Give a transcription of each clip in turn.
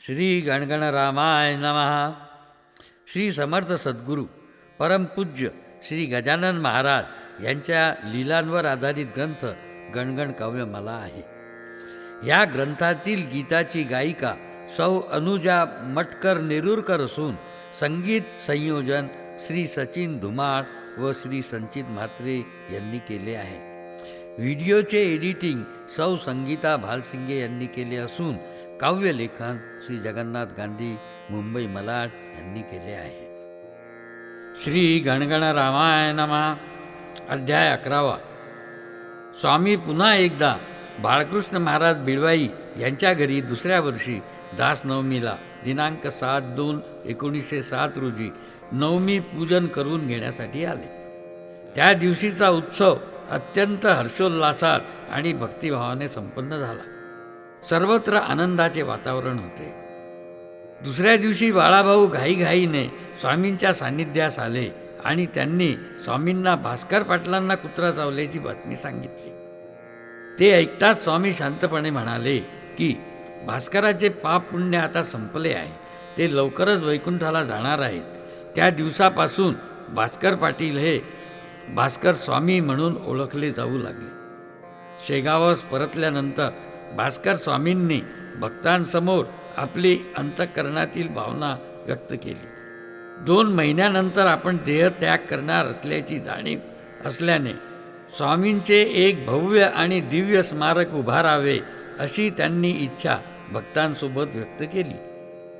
श्री गणगणरामाय नमः. श्री समर्थ सद्गुरू परमपूज्य श्री गजानन महाराज यांच्या लीलांवर आधारित ग्रंथ गणगण काव्य मला आहे. या ग्रंथातील गीताची गायिका सौ अनुजा मटकर नेरुरकर असून संगीत संयोजन श्री सचिन धुमाळ व श्री संचित म्हात्रे यांनी केले आहे. व्हिडिओचे एडिटिंग सौ संगीता भालसिंगे यांनी केले असून काव्यलेखन श्री जगन्नाथ गांधी मुंबई मलाड यांनी केले आहे. श्री गणगण रामाय नमः. अध्याय 11. स्वामी पुन्हा एकदा बाळकृष्ण महाराज बिडवाई यांच्या घरी दुसऱ्या वर्षी दासनवमीला दिनांक 7/2/1907 रोजी नवमी पूजन करून घेण्यासाठी आले. त्या दिवशीचा उत्सव अत्यंत हर्षोल्लासात आणि भक्तिभावाने संपन्न झाला. सर्वत्र आनंदाचे वातावरण होते. दुसऱ्या दिवशी बाळाभाऊ घाईघाईने स्वामींच्या सान्निध्यास आले आणि त्यांनी स्वामींना भास्कर पाटलांना कुत्रा चावल्याची बातमी सांगितली. ते ऐकताच स्वामी शांतपणे म्हणाले की भास्कराचे पाप पुण्य आता संपले आहे. ते लवकरच वैकुंठाला जाणार आहेत. त्या दिवसापासून भास्कर पाटील हे भास्कर स्वामी म्हणून ओळखले जाऊ लागले. शेगावास परतल्यानंतर भास्कर स्वामींनी भक्तांसमोर आपली अंतःकरणातील भावना व्यक्त केली. 2 महिन्यानंतर आपण देहत्याग करणार असल्याची जाणीव असल्याने स्वामींचे एक भव्य आणि दिव्य स्मारक उभारावे अशी त्यांनी इच्छा भक्तांसोबत व्यक्त केली.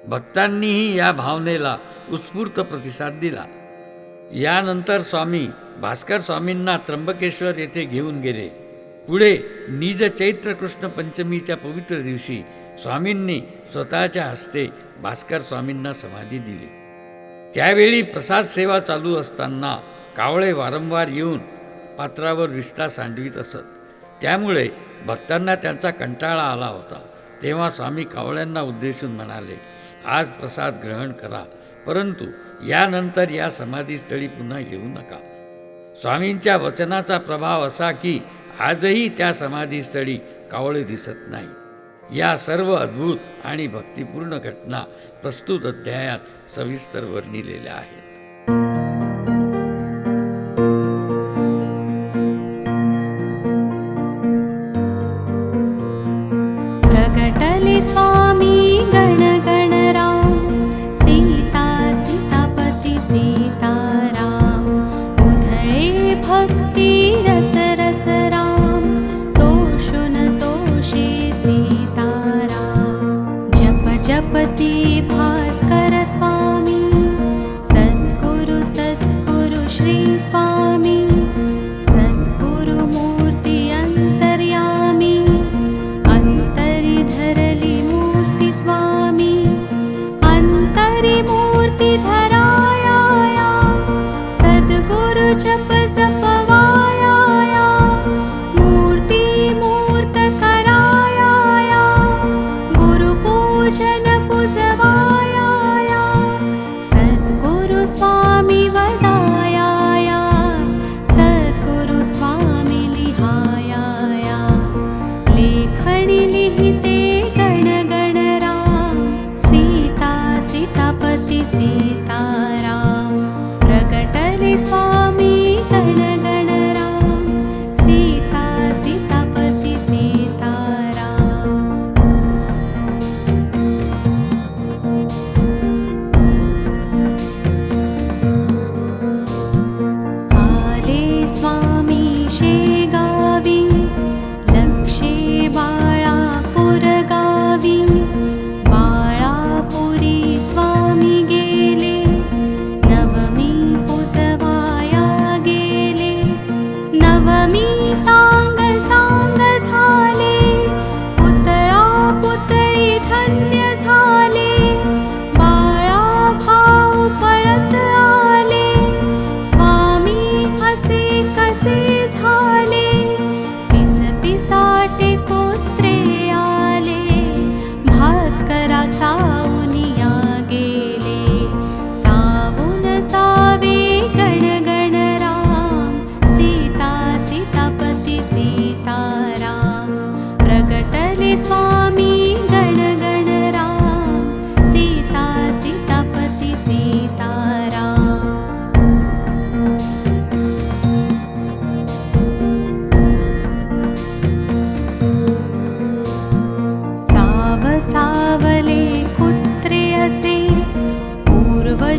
भक्तांनीही या भावनेला उत्स्फूर्त प्रतिसाद दिला. यानंतर स्वामी भास्कर स्वामींना त्र्यंबकेश्वर येथे घेऊन गेले. पुढे निज चैत्र कृष्ण पंचमीच्या पवित्र दिवशी स्वामींनी स्वतःच्या हस्ते भास्कर स्वामींना समाधी दिली. त्यावेळी प्रसाद सेवा चालू असताना कावळे वारंवार येऊन पात्रावर विष्ठा सांडवीत असत. त्यामुळे भक्तांना त्यांचा कंटाळा आला होता. तेव्हा स्वामी कावळ्यांना उद्देशून म्हणाले, आज प्रसाद ग्रहण करा, परंतु यानंतर या समाधीस्थळी पुन्हा येऊ नका. स्वामींच्या वचनाचा प्रभाव असा की आजही त्या समाधीस्थळी कावळे दिसत नाही. या सर्व अद्भुत आणि भक्तिपूर्ण घटना प्रस्तुत अध्यायात सविस्तर वर्णिलेल्या आहेत. प्रगटले स्वामी गण गण राम, सीता सीतापती सीताराम, उधळे भक्ती रस रस राम, तोषुन तोषे सीताराम. जप जपती भास्कर स्वामी, सद्गुरु सद्गुरु श्री स्वामी, सद्गुरु मूर्ती अंतर्यामी, अंतरी धरली मूर्ती स्वामी, अंतरी मूर्ती धराया, सद्गुरु जप जपवाया, मूर्ती मूर्त कराया, गुरु पूजन पुजवाया,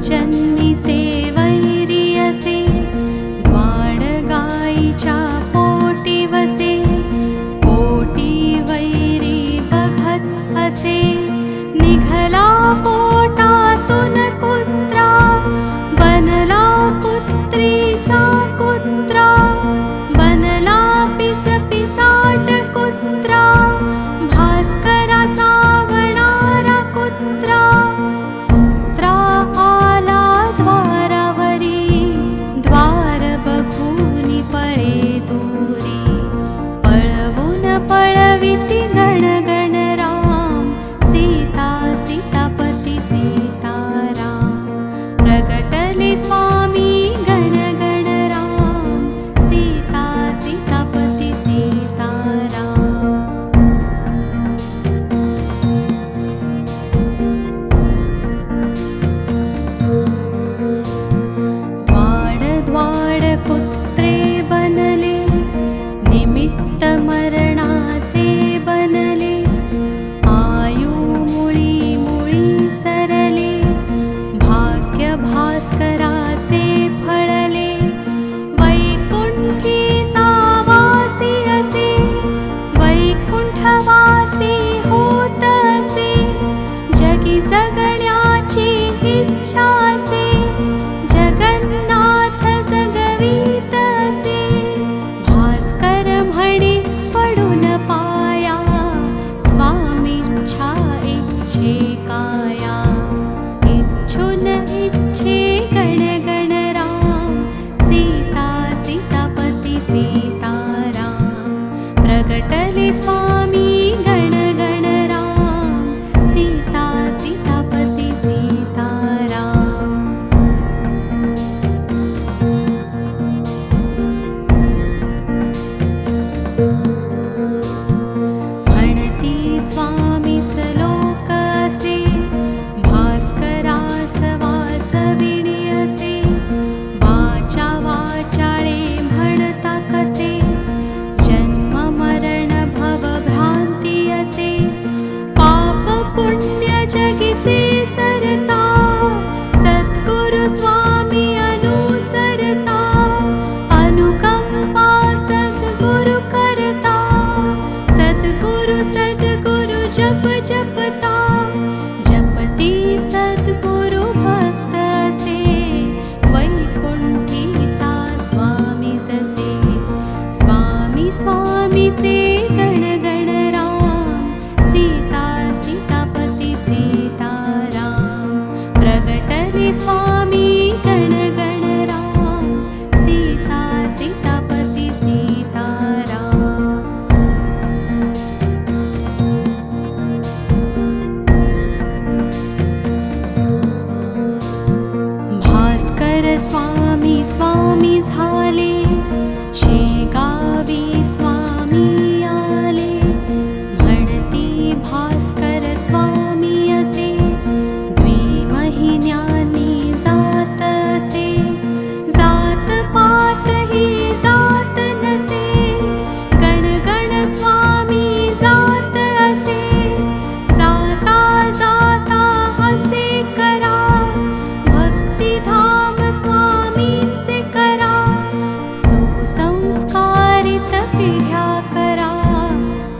जन्नीचे वैरी असे, द्वाड गाईच्या पोटी वसे, पोटी वैरी बघत असे, निघला पोटातून कुत्रा, बनला कुत्रीचा कुत्रा, बनला पिसपिसाट कुत्रा, भास्कराचा वणारा कुत्रा. कुत्रा आला द्वारावरी, द्वार बघून पळे दूरी, पळवून पळविती गणगण राम, सीता सीतापती सीताराम. प्रगटले स्वामी गणगण राम, सीता सीतापती सीताराम. द्वाड द्वाड कुत्रे बनले, निमित्त मरणाचे बनले, आयु मुळी मुळी सरले, भाग्य भास्कराचे फळले, वैकुंठीचा वासी असे, वैकुंठवासी होत असे, जगी जगण्याची इच्छा असे, जगन्नाथ जगवीत असे. भास्कर म्हणे पडून पाया, स्वामीच्छा इच्छे काया, इच्छुन इच्छे गणगण राम, सीता सीतापती सीताराम. प्रगटले स्वामी गणगण राम, सीता सीतापती सीताराम. म्हणती स्वामी श्लोक असे, भास्करास वाचविणे असे, वाचा वाचाळे म्हणता कसे, जन्म मरण भव भ्रांती असे, पाप पुण्य जगीचे सरता, सद्गुरु स्वामी अनुसरता, अनुकंपा सद्गुरु करता, सद्गुरु सद्गुरु जप जपता, जपती सद्गुरु भक्त असे, वैकुंठीचा स्वामी जसे, स्वामी स्वामीचे गणगण राम, सीता सीतापती सीताराम. प्रगटले स्वामी गणगण राम, सीता सीतापती सीताराम. भास्कर स्वामी स्वामी झाले, शेगावी स्वामी आले, म्हणती भास्कर स्वामी असे, द्विमहिन्यांनी जात असे, जात पात ही जात नसे, गणगण स्वामी जात असे, जाता जाता असे करा, भक्तिधाम स्वामींचे करा, सुसंस्कारित पिढ्या करा,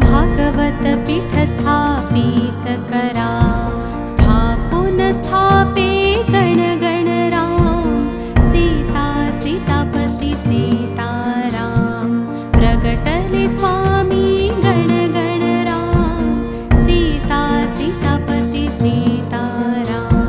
भागवत पीठ स्थापित करा, स्थापून स्थापे गणगण राम, सीता सीतापती सीताराम. प्रगटले स्वामी गणगण राम, सीता सीतापती सीताराम.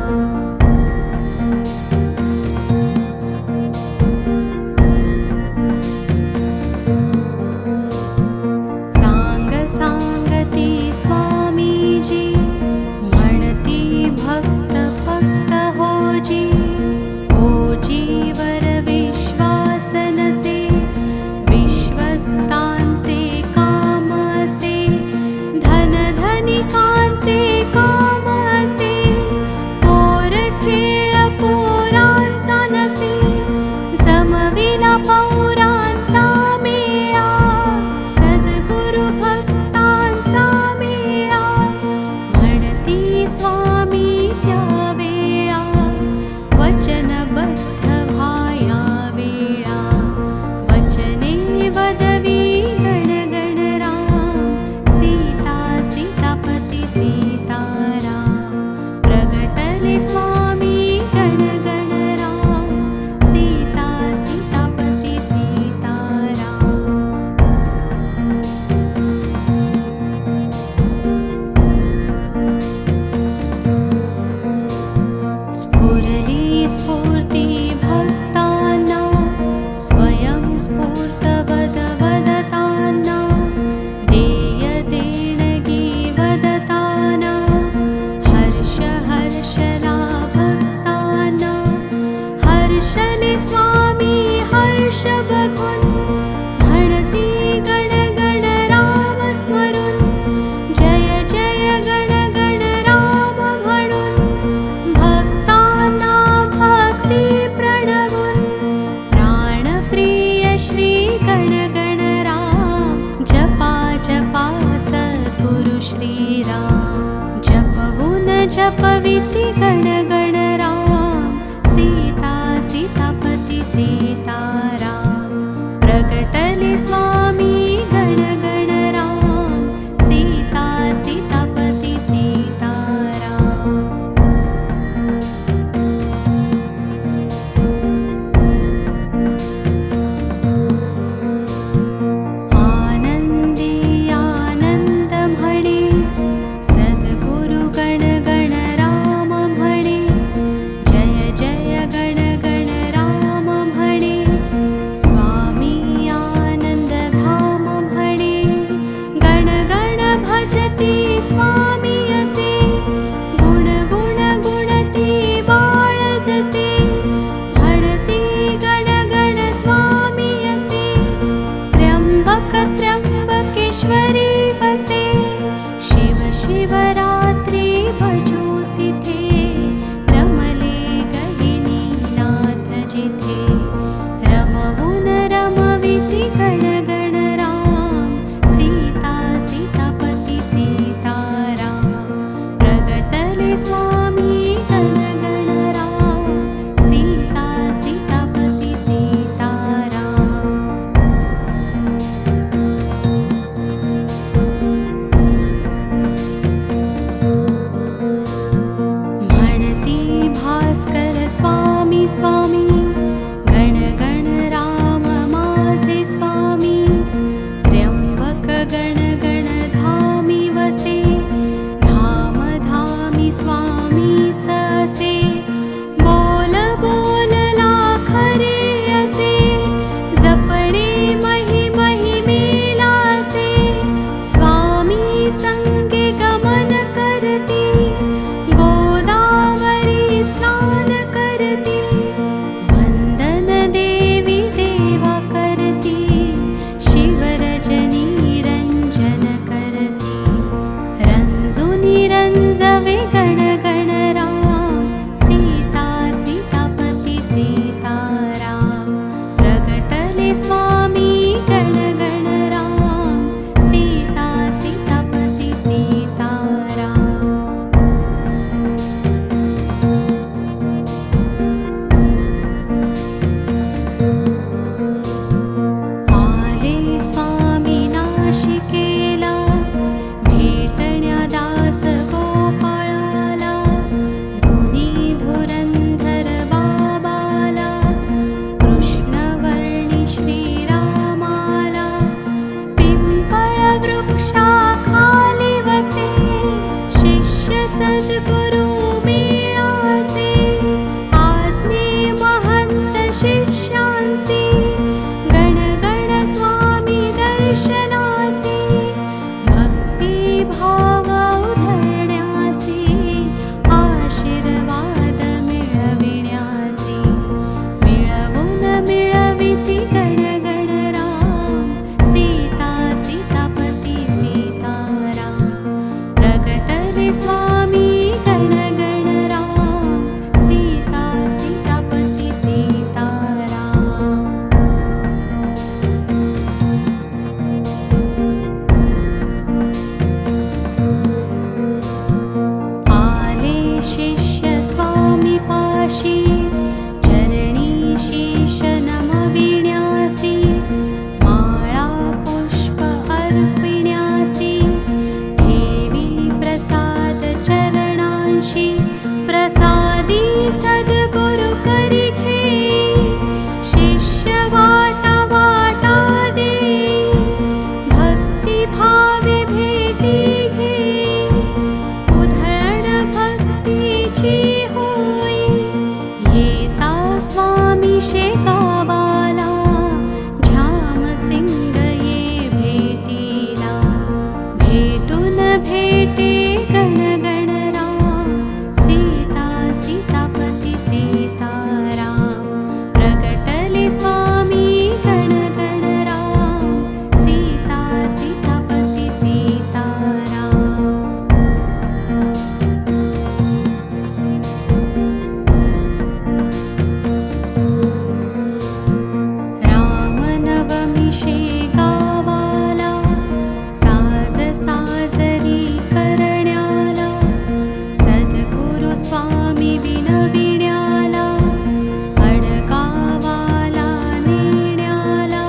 सांग सांगती स्वामीजी, म्हणती भक्त भक्त होजी, होजीवर विश्वास नसे, विश्वस्तांचे काम असे, धनधनिकांचे काम असे, हर्ष बघून म्हणती गण गण राम स्मरून जय जय गण गण राम म्हणून भक्तांना भक्ती प्रणवून प्राणप्रिय श्री गण गण राम जपा जपा सद्गुरु श्रीराम जपवून जपविती गण गण राम सीता सीतापती सीताराम प्रगटले स्वामी गण गण राम सीता सीतापती सीताराम आनंदी आनंद म्हणे सद्गुरु गण गण राम म्हणे जय जय गण गण राम म्हणे स्वामी आनंद धाम म्हणे गण गण भजती स्वामी असे गुण गुण गुणती बाळ जसे म्हणती गण गण स्वामी असे त्र्यंबक त्र्यंबकेश्वरी वसे शिव शिवरात्री भजो तिथे रमले गहिनी नाथ जिथे रमवून रमविती गण गण राम सीता सीतापती सीताराम प्रगटले स्वामी गण गण राम सीता सीतापती सीताराम म्हणती भास्कर स्वामी स्वामी गण गण राम माझे स्वामी त्र्यंबक गण गण धामी वसे धाम धामी स्वामीच असे बोल बोलला खरे असे जपणे मही महिमेला असे स्वामी संगे गमन करती गोदावरी स्नान करती वंदन देवी देवा करती शिवरजनी रंजन करती रंजुनी रंजवे गण गण राम सीता सीतापती सीताराम प्रगटले स्वामी गण गण राम सीता सीतापती सीताराम आले स्वामी नाशिकेला भेटण्या दास गोपाळाला दोन्ही धुरंधर बाबाला कृष्णवर्णी श्रीरामाला पिंपळ वृक्षाखाली वसे शिष्य सद्गुरु मेळासे आज्ञे महंत शिष्यांसी गण गण स्वामी दर्शनासी भक्ती भाव उधळण्यासी आशीर्वाद मिळविण्यासी मिळवून मिळविती गण गण राम सीता सीतापती सीताराम प्रगटले स्वामी गण गण राम सीता सीतापती सीताराम आले शिष्य स्वामी पाशी चरणी शीश नमविण्यासी माळा पुष्प अर्पिण्यासी ठेवी प्रसाद चरणांशी प्रसादी सद्गुरु करी घे शिष्य वाटा वाटा दे भक्ती भावे भेटी घे उधळण भक्तीची होई येता स्वामी शेगावाला झाम सिंग ये भेटीला भेटून भेटे गण गण राम स्वामी विनविण्याला अडकावाला नेण्याला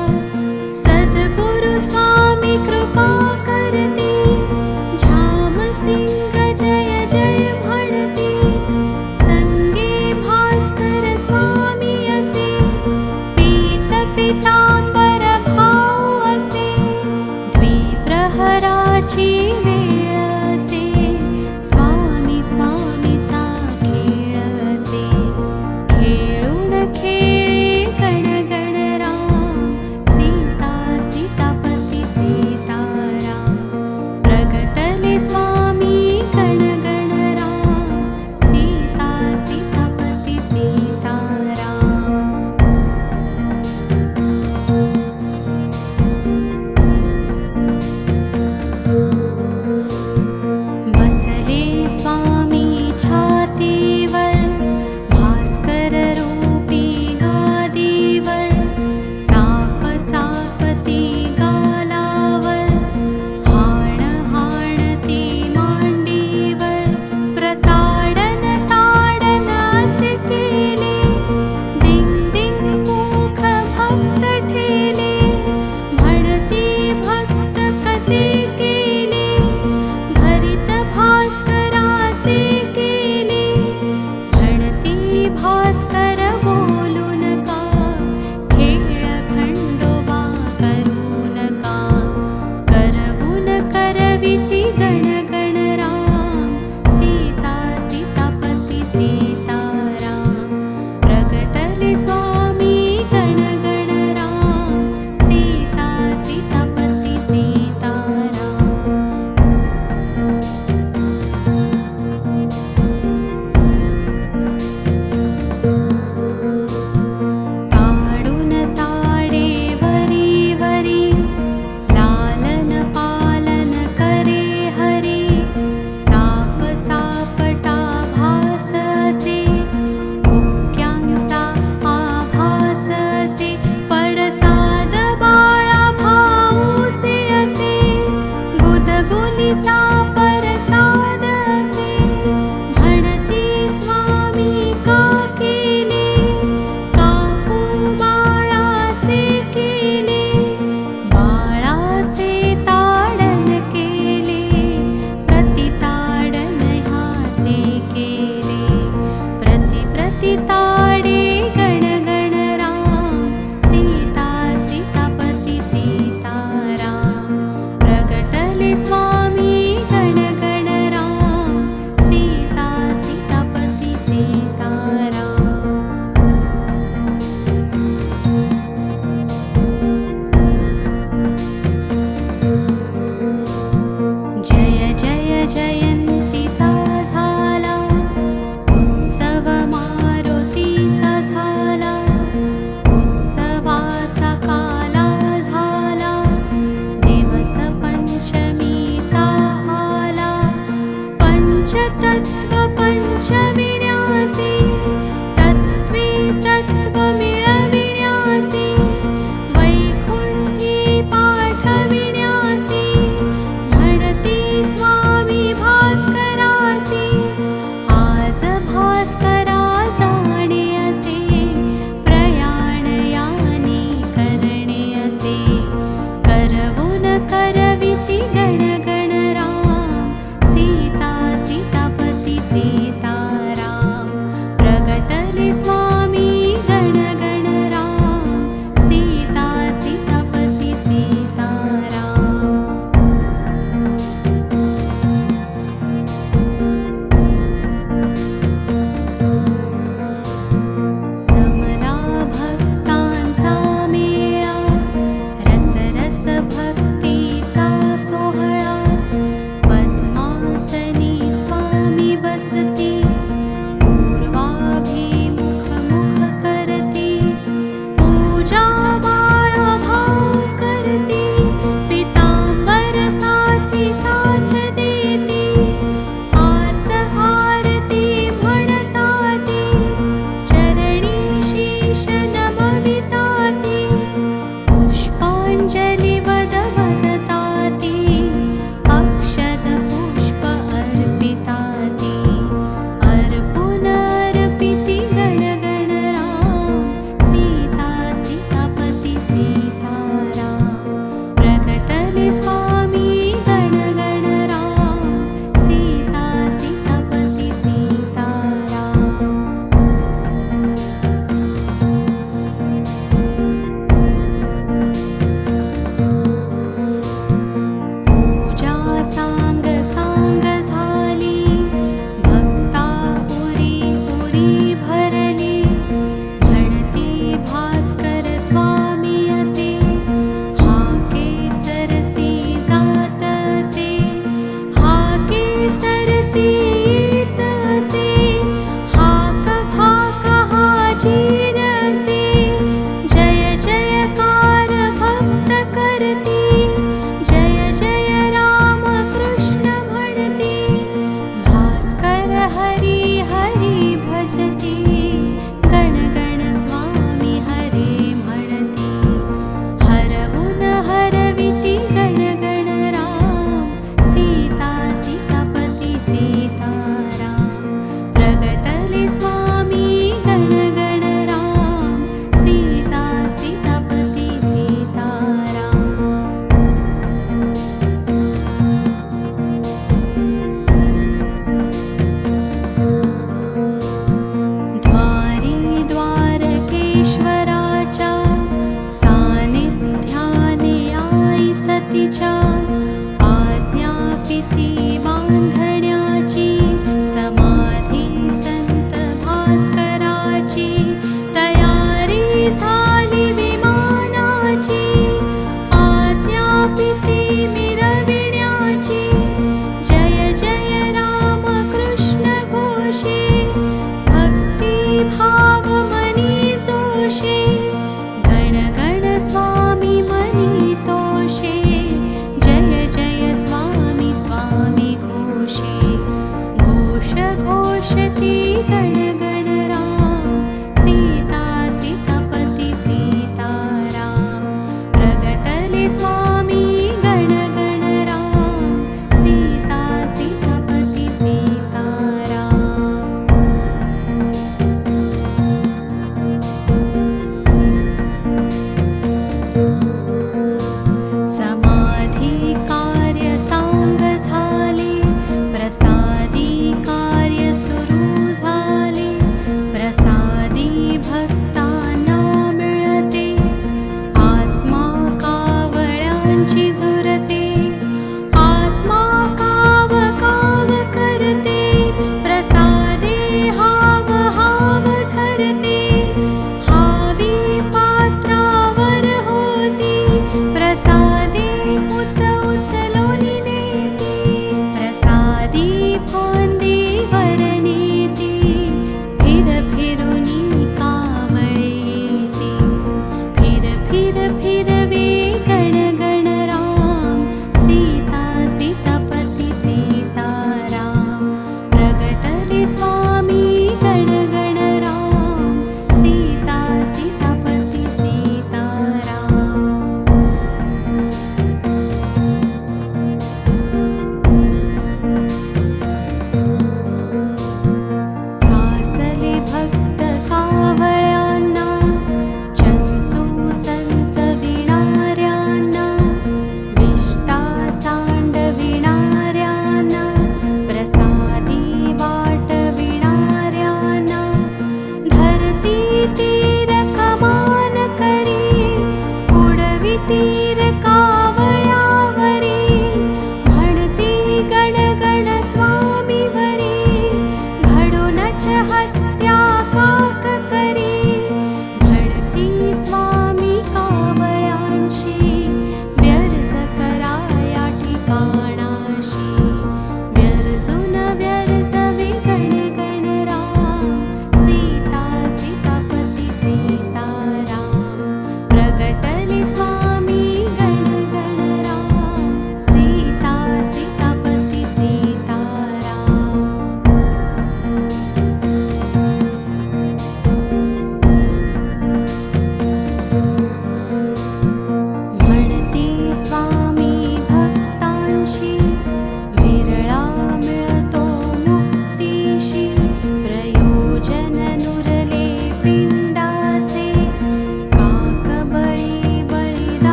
सद्गुरु स्वामी कृपा करते झामसिंग जय जय म्हणते संगे भास्कर स्वामी असे पीत पितांबर भाव असे द्विप्रहराची वेळ असे स्वामी स्वामीचा खेळ असे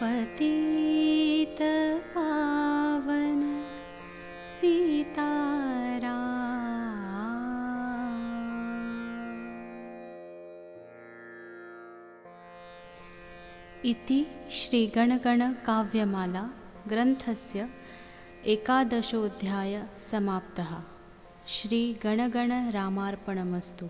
पतित पावन सीताराम। इति श्रीगणगणकाव्यमाला ग्रन्थस्य 11 समाप्तः। श्रीगणगणरामार्पणमस्तु।